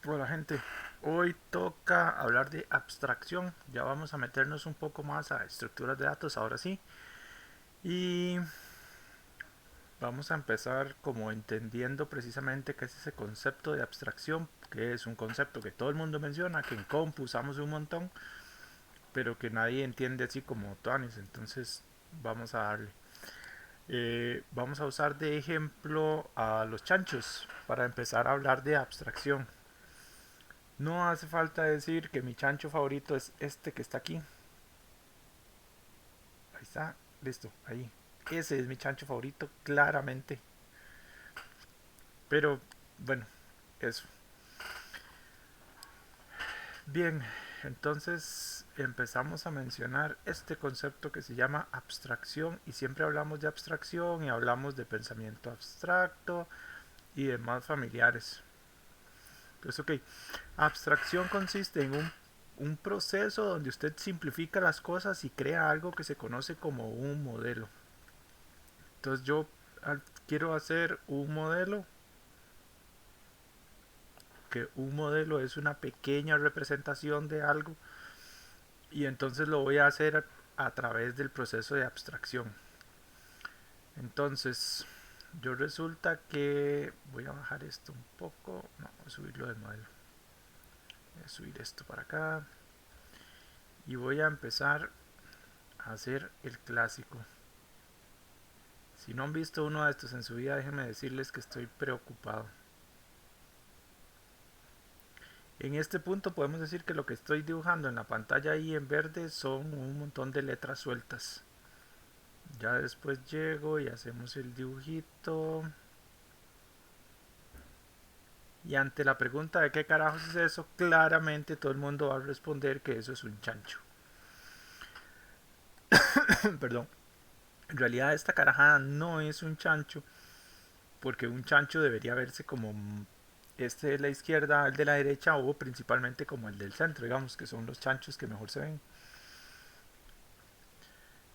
Hola gente, hoy toca hablar de abstracción, ya vamos a meternos un poco más a estructuras de datos ahora sí y vamos a empezar como entendiendo precisamente qué es ese concepto de abstracción, que es un concepto que todo el mundo menciona, que en compu usamos un montón, pero que nadie entiende así como Tuanis, entonces vamos a darle. Vamos a usar de ejemplo a los chanchos para empezar a hablar de abstracción. No hace falta decir que mi chancho favorito es este que está aquí. Ahí está, listo, ahí. Ese es mi chancho favorito, claramente. Pero bueno, eso. Bien, entonces empezamos a mencionar este concepto que se llama abstracción y siempre hablamos de abstracción y hablamos de pensamiento abstracto y demás familiares. Entonces, ok, abstracción consiste en un proceso donde usted simplifica las cosas y crea algo que se conoce como un modelo. Entonces yo quiero hacer un modelo, que un modelo es una pequeña representación de algo y entonces lo voy a hacer a través del proceso de abstracción. Entonces yo resulta que voy a bajar esto un poco, no, voy a subirlo del modelo, voy a subir esto para acá y voy a empezar a hacer el clásico. Si no han visto uno de estos en su vida, déjenme decirles que estoy preocupado. En este punto podemos decir que lo que estoy dibujando en la pantalla ahí en verde son un montón de letras sueltas. Ya después llego y hacemos el dibujito. Y ante la pregunta de qué carajos es eso, claramente todo el mundo va a responder que eso es un chancho. Perdón. En realidad esta carajada no es un chancho, porque un chancho debería verse como este de la izquierda, el de la derecha o principalmente como el del centro, digamos, que son los chanchos que mejor se ven.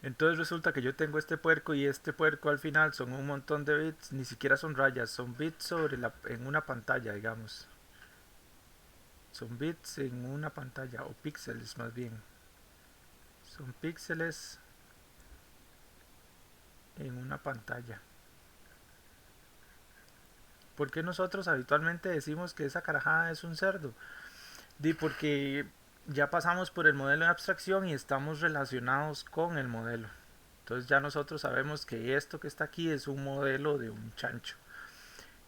Entonces resulta que yo tengo este puerco y este puerco al final son un montón de bits, ni siquiera son rayas, son bits en una pantalla, digamos. Son bits en una pantalla, o píxeles más bien. Son píxeles en una pantalla. ¿Por qué nosotros habitualmente decimos que esa carajada es un cerdo? Di porque ya pasamos por el modelo de abstracción y estamos relacionados con el modelo. Entonces ya nosotros sabemos que esto que está aquí es un modelo de un chancho.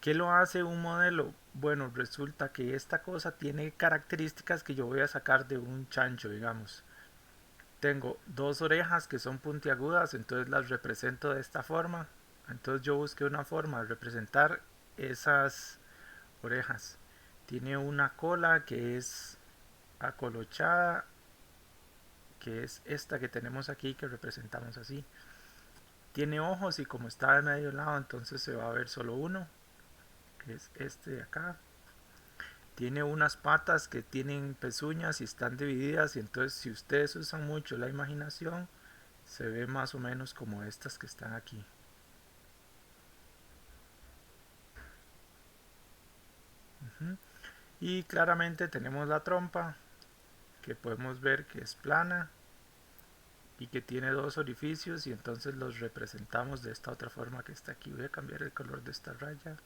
¿Qué lo hace un modelo? Bueno, resulta que esta cosa tiene características que yo voy a sacar de un chancho, digamos. Tengo dos orejas que son puntiagudas, entonces las represento de esta forma. Entonces yo busqué una forma de representar esas orejas. Tiene una cola que es acolochada, que es esta que tenemos aquí, que representamos así. Tiene ojos y como está de medio lado, entonces se va a ver solo uno, que es este de acá. Tiene unas patas que tienen pezuñas y están divididas y entonces si ustedes usan mucho la imaginación se ve más o menos como estas que están aquí. Uh-huh. Y claramente tenemos la trompa que podemos ver que es plana y que tiene dos orificios y entonces los representamos de esta otra forma que está aquí. Voy a cambiar el color de esta raya.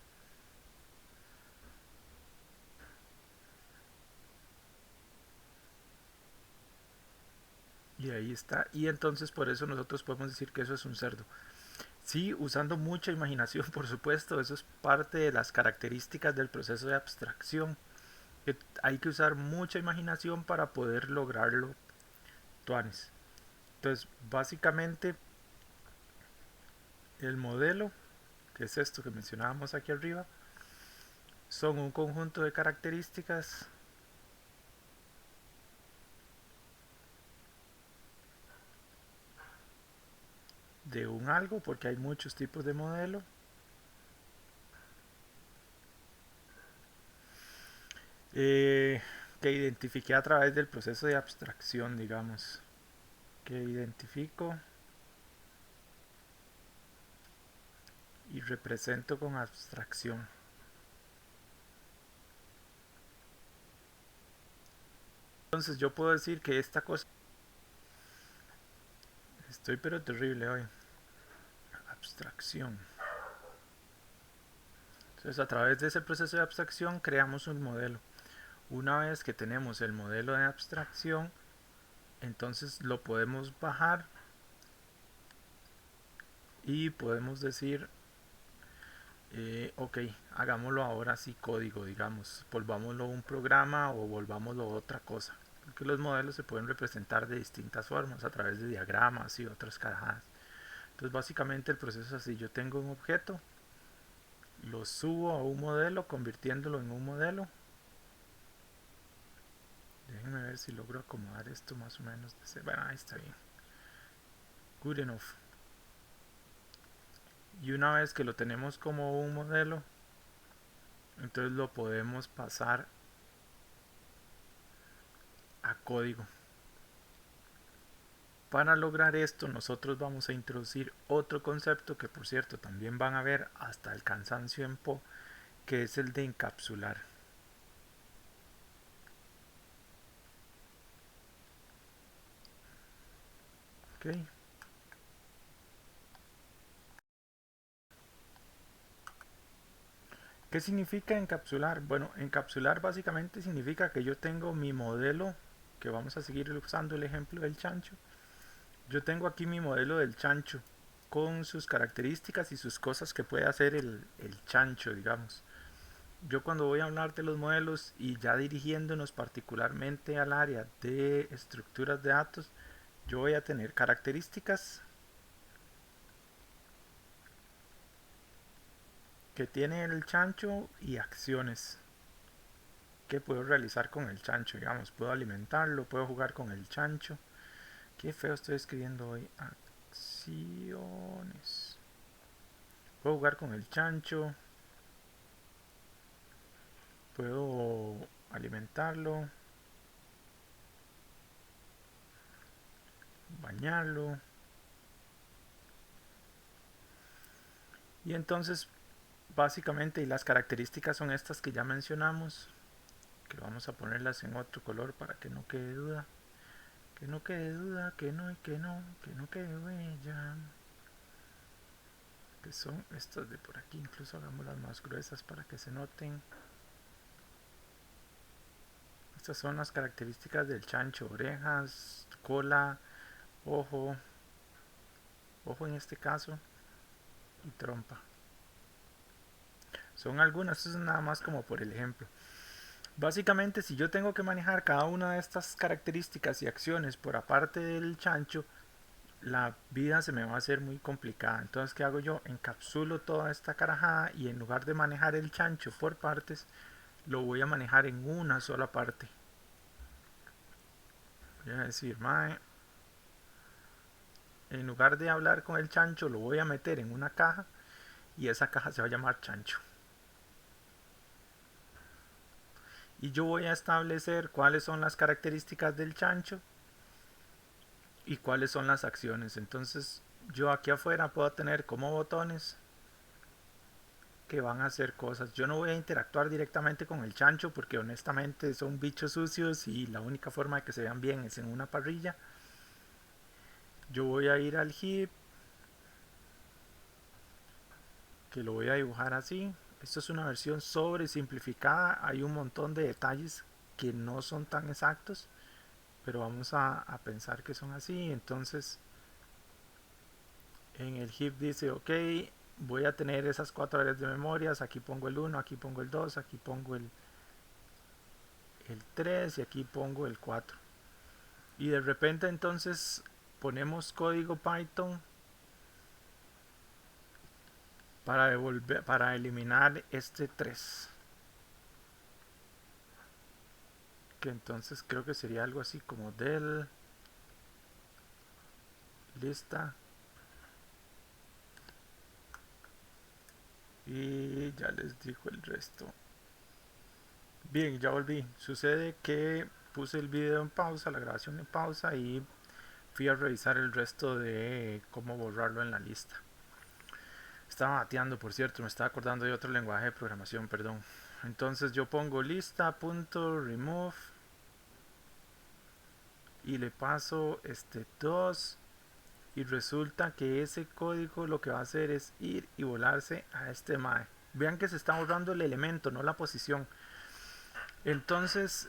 Y ahí está. Y entonces por eso nosotros podemos decir que eso es un cerdo. Sí, usando mucha imaginación, por supuesto. Eso es parte de las características del proceso de abstracción. Que hay que usar mucha imaginación para poder lograrlo, tuanes. Entonces, básicamente, el modelo, que es esto que mencionábamos aquí arriba, son un conjunto de características de un algo, porque hay muchos tipos de modelo, eh, que identifiqué a través del proceso de abstracción, digamos, que identifico y represento con abstracción. Entonces yo puedo decir que esta cosa... Estoy pero terrible hoy. Abstracción. Entonces a través de ese proceso de abstracción creamos un modelo. Una vez que tenemos el modelo de abstracción, entonces lo podemos bajar y podemos decir, ok, hagámoslo ahora así código, digamos, volvámoslo un programa o volvámoslo otra cosa. Porque los modelos se pueden representar de distintas formas, a través de diagramas y otras carajadas. Entonces básicamente el proceso es así, yo tengo un objeto, lo subo a un modelo convirtiéndolo en un modelo. Déjenme ver si logro acomodar esto más o menos. Bueno, ahí está bien. Good enough. Y una vez que lo tenemos como un modelo, entonces lo podemos pasar a código. Para lograr esto nosotros vamos a introducir otro concepto que por cierto también van a ver hasta el cansancio en Po, que es el de encapsular. ¿Okay? ¿Qué significa encapsular? Bueno, encapsular básicamente significa que yo tengo mi modelo, que vamos a seguir usando el ejemplo del chancho. Yo tengo aquí mi modelo del chancho, con sus características y sus cosas que puede hacer el chancho, digamos. Yo cuando voy a hablar de los modelos y ya dirigiéndonos particularmente al área de estructuras de datos, yo voy a tener características que tiene el chancho y acciones que puedo realizar con el chancho, digamos, puedo alimentarlo, puedo jugar con el chancho. Qué feo estoy escribiendo hoy. Acciones. Puedo jugar con el chancho, puedo alimentarlo, bañarlo. Y entonces, básicamente, y las características son estas que ya mencionamos, que vamos a ponerlas en otro color para que no quede duda. Que no quede duda, que no y que no quede huella. Que son estas de por aquí, incluso hagámoslas más gruesas para que se noten. Estas son las características del chancho: orejas, cola, ojo, ojo en este caso, y trompa. Son algunas, esto es nada más como por el ejemplo. Básicamente, si yo tengo que manejar cada una de estas características y acciones por aparte del chancho, la vida se me va a hacer muy complicada. Entonces, ¿qué hago yo? Encapsulo toda esta carajada y en lugar de manejar el chancho por partes, lo voy a manejar en una sola parte. Voy a decir, mae, en lugar de hablar con el chancho, lo voy a meter en una caja y esa caja se va a llamar chancho. Y yo voy a establecer cuáles son las características del chancho y cuáles son las acciones. Entonces, yo aquí afuera puedo tener como botones que van a hacer cosas. Yo no voy a interactuar directamente con el chancho porque honestamente son bichos sucios y la única forma de que se vean bien es en una parrilla. Yo voy a ir al hip, que lo voy a dibujar así. Esto es una versión sobre simplificada. Hay un montón de detalles que no son tan exactos, pero vamos a pensar que son así. Entonces en el hip dice, ok, voy a tener esas cuatro áreas de memorias. Aquí pongo el 1, aquí pongo el 2, aquí pongo el 3 y aquí pongo el 4. Y de repente entonces ponemos código Python para eliminar este 3, que entonces creo que sería algo así como del lista, y ya les digo el resto. Bien, ya volví. Sucede que puse el video en pausa, la grabación en pausa, y fui a revisar el resto de cómo borrarlo en la lista. Estaba bateando, por cierto, me estaba acordando de otro lenguaje de programación, perdón. Entonces yo pongo lista.remove y le paso este 2 y resulta que ese código lo que va a hacer es ir y volarse a este mae. Vean que se está borrando el elemento, no la posición. Entonces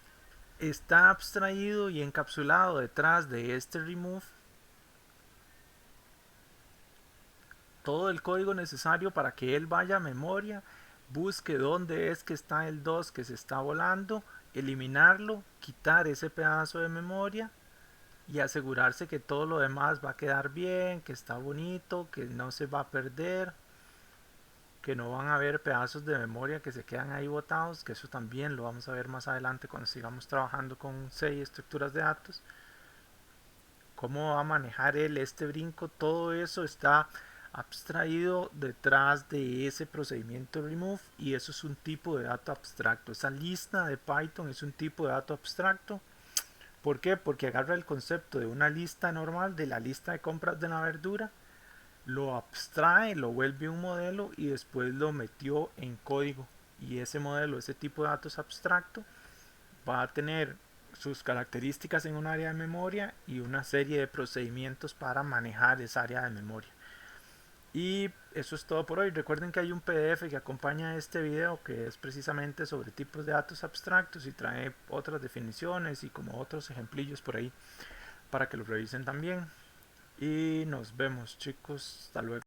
está abstraído y encapsulado detrás de este remove todo el código necesario para que él vaya a memoria, busque dónde es que está el 2 que se está volando, eliminarlo, quitar ese pedazo de memoria y asegurarse que todo lo demás va a quedar bien, que está bonito, que no se va a perder, que no van a haber pedazos de memoria que se quedan ahí botados, que eso también lo vamos a ver más adelante cuando sigamos trabajando con 6 estructuras de datos. Cómo va a manejar él este brinco, todo eso está abstraído detrás de ese procedimiento remove y eso es un tipo de dato abstracto. Esa lista de Python es un tipo de dato abstracto. ¿Por qué? Porque agarra el concepto de una lista normal, de la lista de compras de la verdura, lo abstrae, lo vuelve un modelo y después lo metió en código. Y ese modelo, ese tipo de datos abstracto, va a tener sus características en un área de memoria y una serie de procedimientos para manejar esa área de memoria. Y eso es todo por hoy. Recuerden que hay un PDF que acompaña este video que es precisamente sobre tipos de datos abstractos y trae otras definiciones y como otros ejemplillos por ahí para que lo revisen también. Y nos vemos chicos, hasta luego.